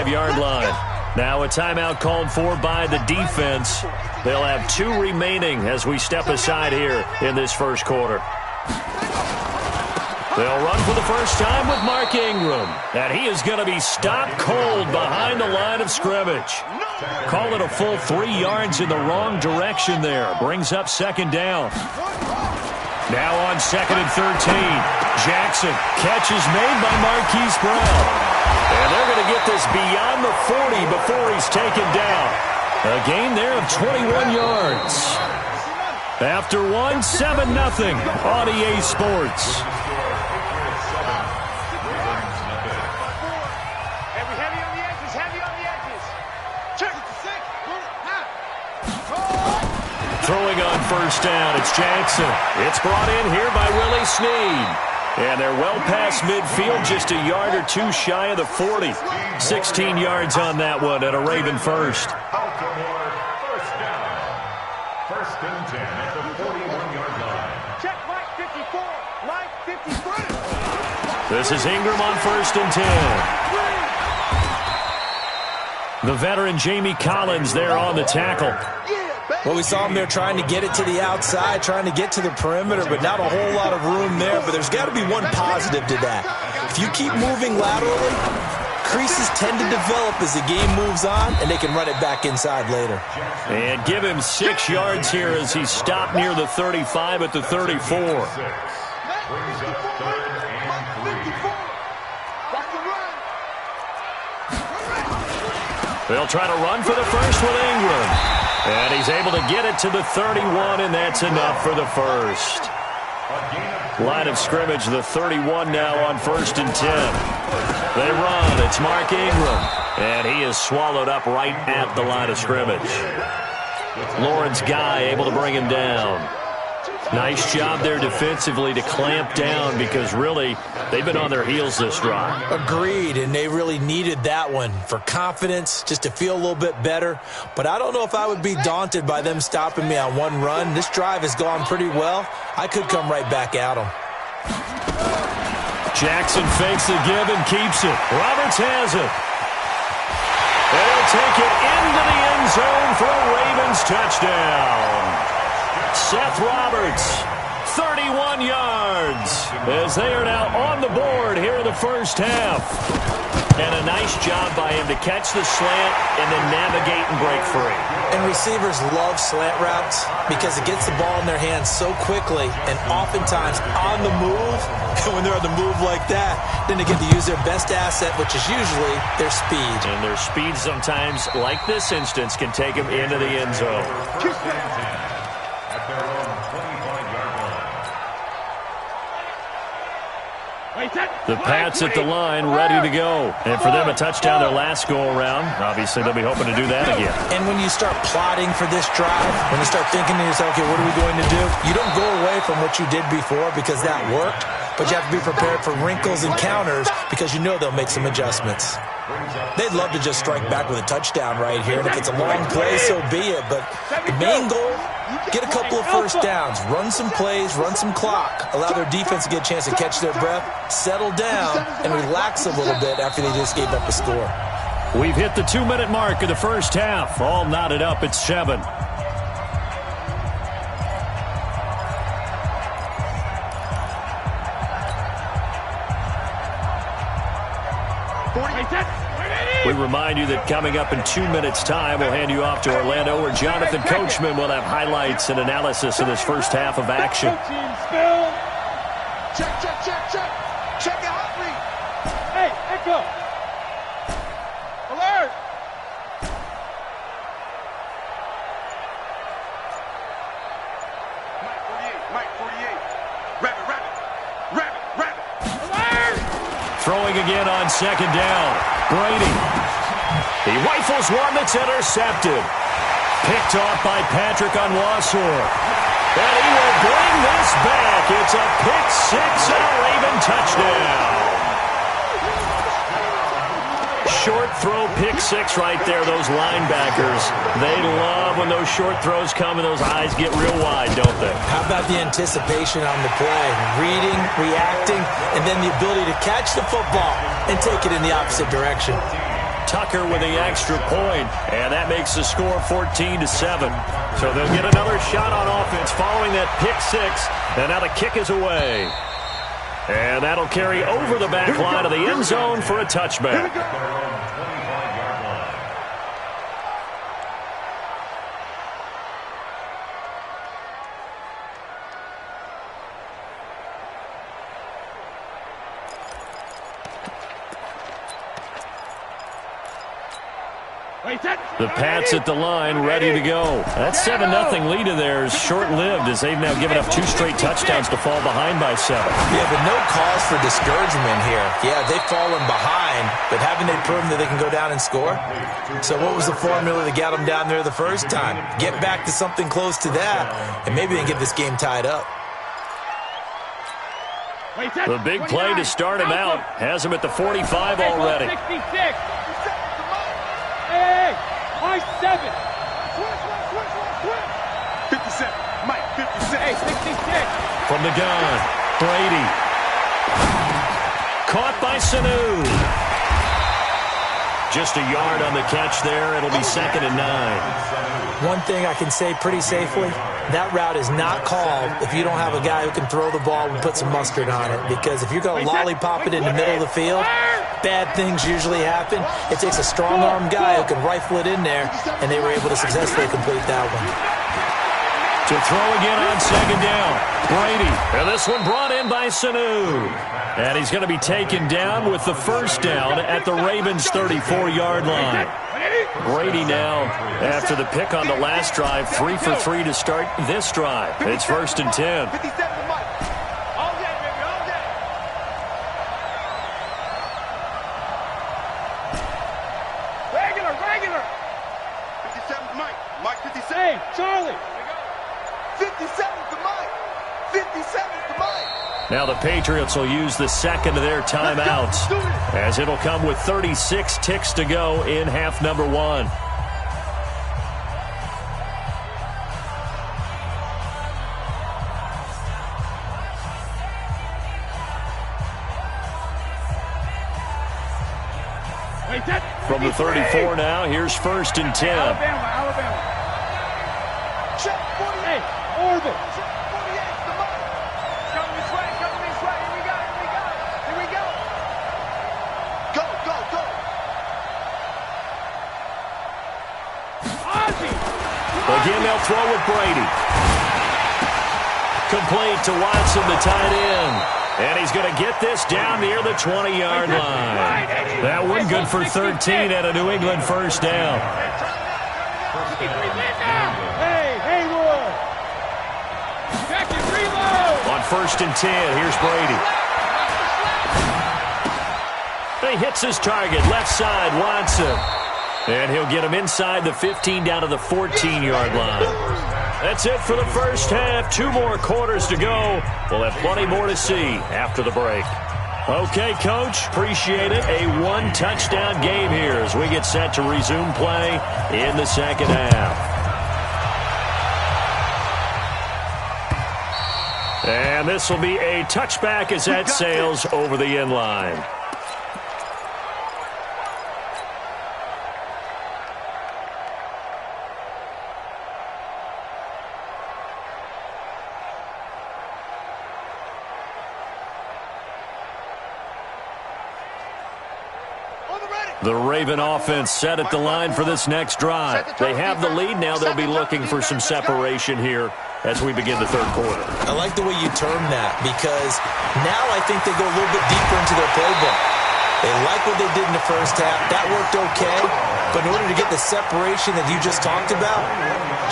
35-yard line. Now a timeout called for by the defense. They'll have 2 remaining as we step aside here in this first quarter. They'll run for the first time with Mark Ingram. And he is going to be stopped cold behind the line of scrimmage. Call it a full 3 yards in the wrong direction there. Brings up second down. Now on 2nd and 13. Jackson. Catch is made by Marquise Brown. And they're going to get this beyond the 40 before he's taken down. A gain there of 21 yards. After 1, 7-0 on EA Sports. Throwing on first down, it's Jackson. It's brought in here by Willie Snead. And they're well past midfield, just a yard or 2 shy of the 40. 16 yards on that one at a Raven first. First down. First and 10 at the 41-yard line. Check line 54, line 53. This is Ingram on first and 10. The veteran Jamie Collins there on the tackle. Well, we saw him there trying to get it to the outside, trying to get to the perimeter, but not a whole lot of room there. But there's got to be one positive to that. If you keep moving laterally, creases tend to develop as the game moves on, and they can run it back inside later. And give him 6 yards here as he stopped near the 35 at the 34. They'll try to run for the first with Ingram. And he's able to get it to the 31, and that's enough for the first. Line of scrimmage, the 31 now on first and 10. They run. It's Mark Ingram. And he is swallowed up right at the line of scrimmage. Lawrence Guy able to bring him down. Nice job there defensively to clamp down because really they've been on their heels this drive. Agreed, and they really needed that one for confidence, just to feel a little bit better. But I don't know if I would be daunted by them stopping me on one run. This drive has gone pretty well. I could come right back at them. Jackson fakes the give and keeps it. Roberts has it. They'll take it into the end zone for a Ravens touchdown. Seth Roberts, 31 yards, as they are now on the board here in the first half. And a nice job by him to catch the slant and then navigate and break free. And receivers love slant routes because it gets the ball in their hands so quickly and oftentimes on the move. And when they're on the move like that, then they get to use their best asset, which is usually their speed. And their speed sometimes, like this instance, can take them into the end zone. The Pats at the line, ready to go. And for them, a touchdown their last go-around. Obviously, they'll be hoping to do that again. And when you start plotting for this drive, when you start thinking to yourself, okay, what are we going to do? You don't go away from what you did before because that worked, but you have to be prepared for wrinkles and counters because you know they'll make some adjustments. They'd love to just strike back with a touchdown right here, and if it's a long play, so be it. But the main goal, get a couple of first downs, run some plays, run some clock, allow their defense to get a chance to catch their breath, settle down, and relax a little bit after they just gave up a score. We've hit the 2-minute mark of the first half. All knotted up at 7. We remind you that coming up in 2 minutes' time, we'll hand you off to Orlando, where Jonathan Coachman will have highlights and analysis of this first half of action. Check. Check your heart rate. Hey, Echo. Alert. Mike 48. Rabbit. Alert. Throwing again on second down. Brady. He rifles one that's intercepted. Picked off by Patrick Onwuasor. And he will bring this back. It's a pick six and a Raven touchdown. Short throw pick six right there. Those linebackers, they love when those short throws come and those eyes get real wide, don't they? How about the anticipation on the play? Reading, reacting, and then the ability to catch the football and take it in the opposite direction. Tucker with the extra point, and that makes the score 14-7. So they'll get another shot on offense following that pick six, and now the kick is away. And that'll carry over the back line of the end zone for a touchback. The Pats at the line, ready to go. That 7-0 lead of theirs short-lived as they've now given up 2 straight touchdowns to fall behind by 7. Yeah, but no cause for discouragement here. Yeah, they've fallen behind, but haven't they proven that they can go down and score? So what was the formula that got them down there the first time? Get back to something close to that, and maybe they can get this game tied up. The big play to start him out has him at the 45 already. 66. Hey, Mike 7. 57. Mike 56. Hey, 66. From the gun, Brady. Caught by Sanu. Just a yard on the catch there. It'll be 2nd and 9. One thing I can say pretty safely, that route is not called if you don't have a guy who can throw the ball and put some mustard on it. Because if you're going to lollipop it in the middle of the field, bad things usually happen. It takes a strong-arm guy who can rifle it in there, and they were able to successfully complete that one. To throw again on 2nd down, Brady. And this one brought in by Sanu. And he's going to be taken down with the first down at the Ravens' 34-yard line. Brady now, after the pick on the last drive, 3 for 3 to start this drive. It's 1st and 10. 57 to Mike. All day, baby, all day. Regular. 57 to Mike. Mike 57. Hey, Charlie. 57 to Mike. 57 to Mike. Now the Patriots will use the second of their timeouts, as it'll come with 36 ticks to go in half number 1. From the 34 now, here's 1st and 10. Alabama. Check 48. Orbit. Check 48 to Mike. Coming this way. Here we go. Go. Ozzie. Again, they'll throw with Brady. Complete to Watson, the tight end. And he's going to get this down near the 20-yard line. That one good for 13 and a New England first down. Hey, Haywood. Back and reload. On 1st and 10, here's Brady. He hits his target, left side, Watson. And he'll get him inside the 15 down to the 14-yard line. That's it for the first half. 2 more quarters to go. We'll have plenty more to see after the break. Okay, Coach, appreciate it. A 1-touchdown game here as we get set to resume play in the second half. And this will be a touchback as that sails over the end line. The Raven offense set at the line for this next drive. They have the lead now. They'll be looking for some separation here as we begin the third quarter. I like the way you term that because now I think they go a little bit deeper into their playbook. They like what they did in the first half. That worked okay. But in order to get the separation that you just talked about,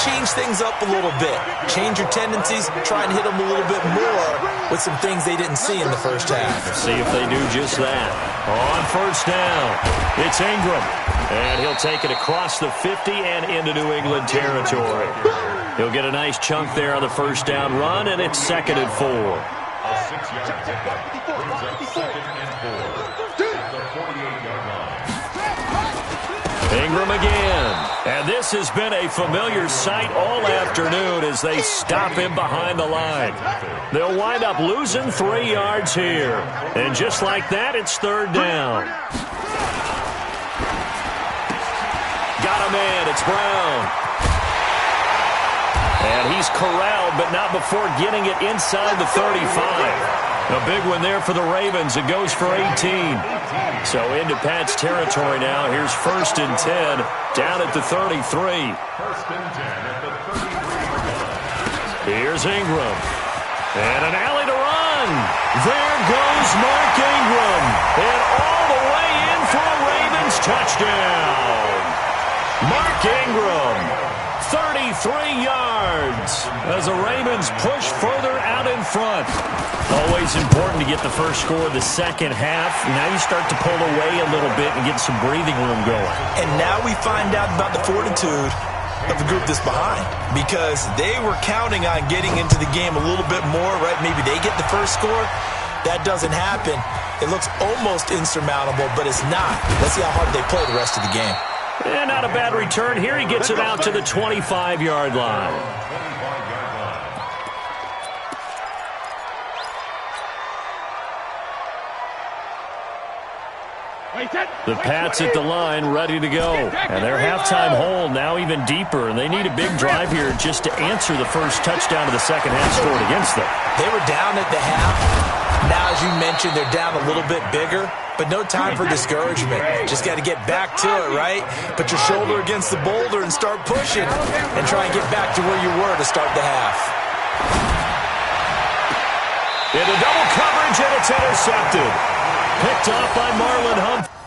change things up a little bit. Change your tendencies. Try and hit them a little bit more with some things they didn't see in the first half. See if they do just that. On first down, it's Ingram. And he'll take it across the 50 and into New England territory. He'll get a nice chunk there on the first down run, and it's 2nd and 4. A 6-yard pickup brings up 2nd and 4. The 48-yard line. Ingram again. And this has been a familiar sight all afternoon as they stop him behind the line. They'll wind up losing 3 yards here. And just like that, it's 3rd down. got a man. It's Brown. And he's corralled, but not before getting it inside the 35. A big one there for the Ravens. It goes for 18. So into Pat's territory now. Here's 1st and 10 down at the 33. 1st and 10 at the 33. Here's Ingram. And an alley to run. There goes Mark Ingram. And all the way in for a Ravens touchdown. Mark Ingram, 33 yards as the Ravens push further out in front. Always important to get the first score of the second half. Now you start to pull away a little bit and get some breathing room going. And now we find out about the fortitude of the group that's behind, because they were counting on getting into the game a little bit more, right? Maybe they get the first score. That doesn't happen. It looks almost insurmountable, but it's not. Let's see how hard they play the rest of the game. And not a bad return here. He gets it out to the 25-yard line. The Pats at the line, ready to go. And their halftime hole now even deeper, and they need a big drive here just to answer the first touchdown of the second half scored against them. They were down at the half. Now, as you mentioned, they're down a little bit bigger, but no time for discouragement. Just got to get back to it, right? Put your shoulder against the boulder and start pushing, and try and get back to where you were to start the half. Into double coverage, and it's intercepted. Picked off by Marlon Humphrey.